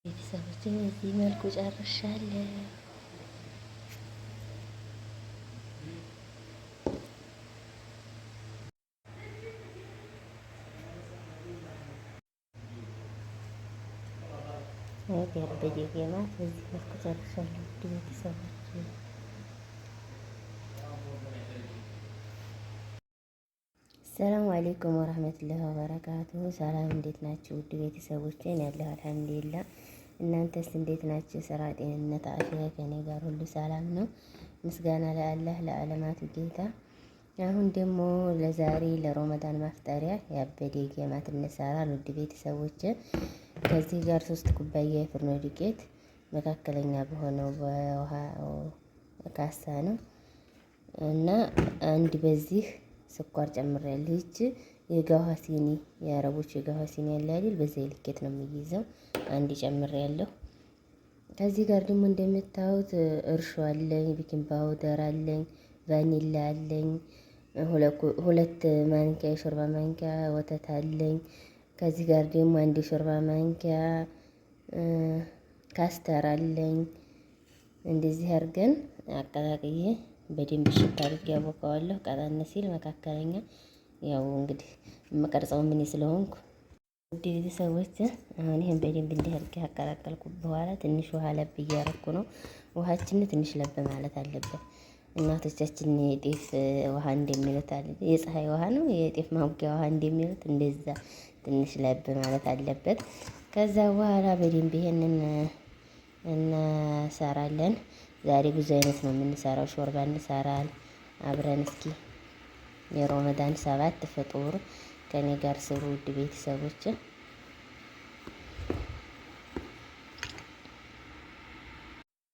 ቤተሰቦችን በዚህ መልኩ ጨርሻለሁ። ያበደ ጌማት በዚህ መልኩ ጨርሻለሁ። ውድ ቤተሰቦች ሰላም አለይኩም ወራህመቱላሂ ወበረካቱሁ። ሰላም እንዴት ናችሁ? ውድ ቤተሰቦች ያለሁ አልሐምዱሊላህ። እናንተስ እንዴት ናችሁ? ስራ፣ ጤንነት፣ አፊያ ከኔ ጋር ሁሉ ሰላም ነው። ምስጋና ለአላህ ለዓለማቱ ጌታ። አሁን ደግሞ ለዛሬ ለረመዳን ማፍጠሪያ ያበደ ጌማት እንሰራለን። ውድ ቤተሰቦች ከዚህ ጋር 3 ኩባያ የፍርኖ ዱቄት መካከለኛ በሆነው በውሃ ካሳ ነው እና አንድ በዚህ ስኳር ጨምሬያለሁ። ይቺ የጋዋ ሲኒ የአረቦች የጋዋ ሲኒ ያለ አይደል? በዛ ልኬት ነው የሚይዘው። አንድ ጨምሬያለሁ። ከዚህ ጋር ደግሞ እንደምታዩት እርሾ አለኝ፣ ቤኪንግ ፓውደር አለኝ፣ ቫኒላ አለኝ፣ ሁለት ማንኪያ የሾርባ ማንኪያ ወተት አለኝ። ከዚህ ጋር ደግሞ አንድ የሾርባ ማንኪያ ካስተር አለኝ። እንደዚህ አድርገን አቀላቅዬ በደንብ ሽታ አድርጌ ያቦካዋለሁ። ቀጠን ሲል መካከለኛ ያው እንግዲህ የምቀርጸው ምን ስለሆንኩ ውድ ቤተሰቦች አሁን ይሄን በደንብ እንዲህ አድርጌ አቀላቀልኩ በኋላ ትንሽ ውሃ ለብ እያረኩ ነው። ውሃችን ትንሽ ለብ ማለት አለበት። እናቶቻችን የጤፍ ውሃ እንደሚሉት አለ፣ የፀሐይ ውሃ ነው የጤፍ ማቡኪያ ውሃ እንደሚሉት እንደዛ ትንሽ ለብ ማለት አለበት። ከዛ በኋላ በደንብ ይሄንን እንሰራለን። ዛሬ ብዙ አይነት ነው የምንሰራው። ሾርባ እንሰራል አብረን። እስኪ የረመዳን 7 ፍጡር ከኔ ጋር ስሩ ውድ ቤተሰቦች።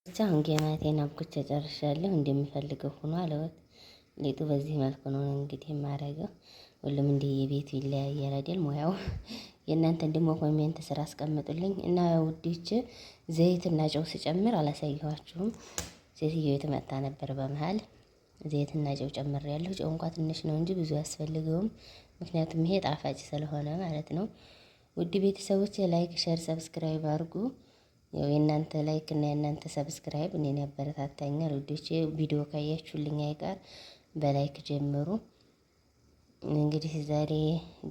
ብቻ አሁን ጌማቴን አብኩቼ ጨርሻለሁ። እንደሚፈልገው ሆኖ አለወት ሊጡ በዚህ መልኩ ነው እንግዲህ የማደርገው። ሁሉም እንደ የቤቱ ይለያያል አይደል? ሙያው የእናንተን ደግሞ ኮሜንት ስራ አስቀምጡልኝ እና ውዶች ዘይትና ጨው ስጨምር አላሳየኋችሁም። ሴትዮዋ የተመጣ ነበር በመሃል ዘይትና ጨው ጨምሬያለሁ። ጨው እንኳን ትንሽ ነው እንጂ ብዙ አያስፈልገውም። ምክንያቱም ይሄ ጣፋጭ ስለሆነ ማለት ነው። ውድ ቤተሰቦች ላይክ፣ ሼር፣ ሰብስክራይብ አድርጉ። ያው የእናንተ ላይክ እና የእናንተ ሰብስክራይብ እኔን ያበረታታኛል። ውዶቼ ቪዲዮ ካያችሁልኝ አይቀር በላይክ ጀምሩ። እንግዲህ ዛሬ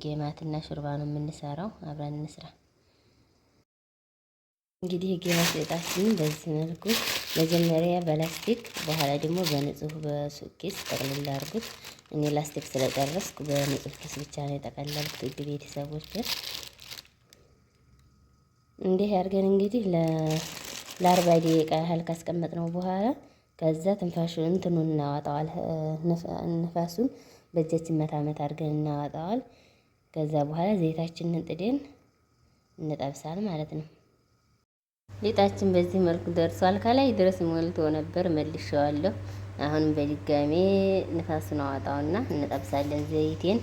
ጌማትና ሾርባ ነው የምንሰራው። አብረን እንስራ። እንግዲህ የጌማት ሊጣችንን በዚህ መልኩ መጀመሪያ በላስቲክ በኋላ ደግሞ በንጹህ በሱቅ ኪስ ጠቅልል አድርጉት። እኔ ላስቲክ ስለጨረስኩ በንጹህ ኪስ ብቻ ነው የጠቀለልኩት። ውድ ቤተሰቦች እንዲህ አድርገን እንግዲህ ለ40 ደቂቃ ያህል ካስቀመጥነው በኋላ ከዛ ትንፋሹን እንትኑን እናዋጣዋል። ንፋሱን በእጃችን መታመት አድርገን እናዋጣዋል። ከዛ በኋላ ዘይታችንን ጥደን እንጠብሳል ማለት ነው። ሊጣችን በዚህ መልኩ ደርሷል። ከላይ ድረስ ሞልቶ ነበር፣ መልሼዋለሁ። አሁንም በድጋሜ ንፋሱን አዋጣውና እንጠብሳለን። ዘይቴን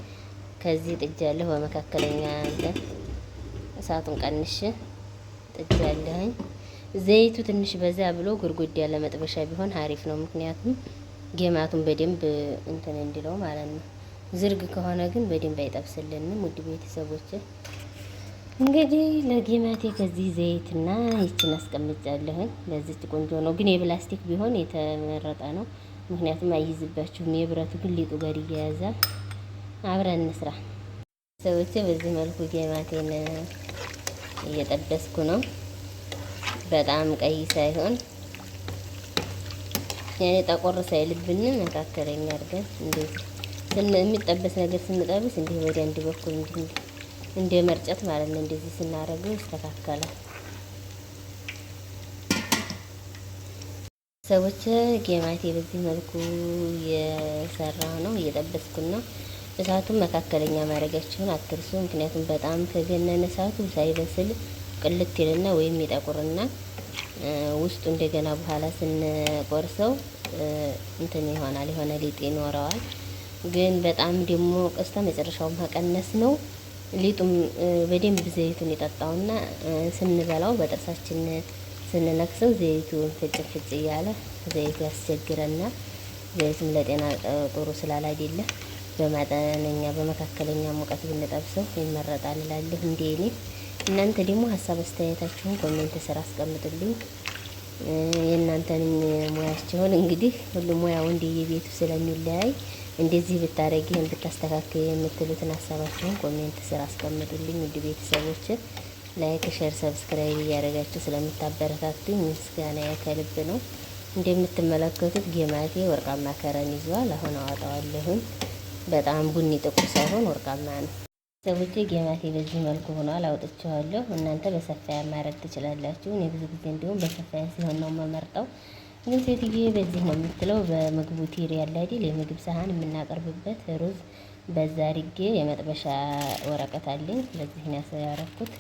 ከዚህ ጥጃለሁ፣ በመካከለኛ እሳቱን ቀንሼ ጥጃለሁኝ። ዘይቱ ትንሽ በዛ ብሎ ጉርጉድ ያለ መጥበሻ ቢሆን አሪፍ ነው። ምክንያቱም ጌማቱን በደንብ እንትን እንዲለው ማለት ነው። ዝርግ ከሆነ ግን በደንብ አይጠብስልንም። ውድ ቤተሰቦች እንግዲህ ለጌማቴ ከዚህ ዘይትና ይችን አስቀምጫለሁኝ። ለዚች ቆንጆ ነው፣ ግን የፕላስቲክ ቢሆን የተመረጠ ነው። ምክንያቱም አይይዝባችሁም። የብረቱ ግን ሊጡ ጋር ይያያዛል። አብረን እንስራ ሰዎች። በዚህ መልኩ ጌማቴን እየጠበስኩ ነው። በጣም ቀይ ሳይሆን ያኔ ጠቆር ሳይልብን መካከለኛ አድርገን እንደዚህ የሚጠበስ ነገር ስንጠብስ እንዲህ ወዲያ አንድ በኩል እንደ መርጨት ማለት ነው። እንደዚህ ስናደርገው ይስተካከላል። ሰዎች ጌማቴ በዚህ መልኩ እየሰራሁ ነው፣ እየጠበስኩ ነው። እሳቱን መካከለኛ ማድረጋችሁን አትርሱ። ምክንያቱም በጣም ከገነነ እሳቱ ሳይበስል ቅልት ይልና ወይም ይጠቁርና ውስጡ እንደገና በኋላ ስንቆርሰው እንትን ይሆናል፣ የሆነ ሊጥ ይኖረዋል። ግን በጣም ደግሞ ቀስታ መጨረሻው መቀነስ ነው። ሊጡም በደንብ ዘይቱን ይጠጣውና ስንበላው በጥርሳችን ስንነክሰው ዘይቱ ፍጭ እያለ ዘይቱ ያስቸግረናል። ዘይቱም ለጤና ጥሩ ስላላይደለ በመጠነኛ በመካከለኛ ሙቀት ብንጠብሰው ይመረጣል እላለሁ። እንደ እኔ እናንተ ደግሞ ሀሳብ አስተያየታችሁን ኮሜንት ስር አስቀምጡልኝ። የእናንተንም ሙያችሁን እንግዲህ ሁሉም ሙያው እንደየቤቱ ስለሚለያይ እንደዚህ ብታረጊ ይሄን ብታስተካክይ የምትሉትን ሀሳባችሁን ኮሜንት ስር አስቀምጡልኝ። ውድ ቤተሰቦች ላይክ፣ ሼር፣ ሰብስክራይብ እያደረጋችሁ ስለምታበረታቱኝ ምስጋና ከልብ ነው። እንደምትመለከቱት ጌማቴ ወርቃማ ከረን ይዟል። አሁን አወጣዋለሁኝ። በጣም ቡኒ ጥቁር ሳይሆን ወርቃማ ነው። ሰዎቼ ጌማቴ በዚህ መልኩ ሆኗል። አውጥቼዋለሁ። እናንተ በሰፋያ ማድረግ ትችላላችሁ። እኔ ብዙ ጊዜ እንዲሁም በሰፋያ ሲሆን ነው የምመርጠው። ግን ሴትዬ በዚህ ነው የምትለው። በምግቡ ቲሪ ያለ አይደል የምግብ ሳህን የምናቀርብበት ሩዝ በዛ አድርጌ የመጥበሻ ወረቀት አለኝ። በዚህ ነው ያረኩት።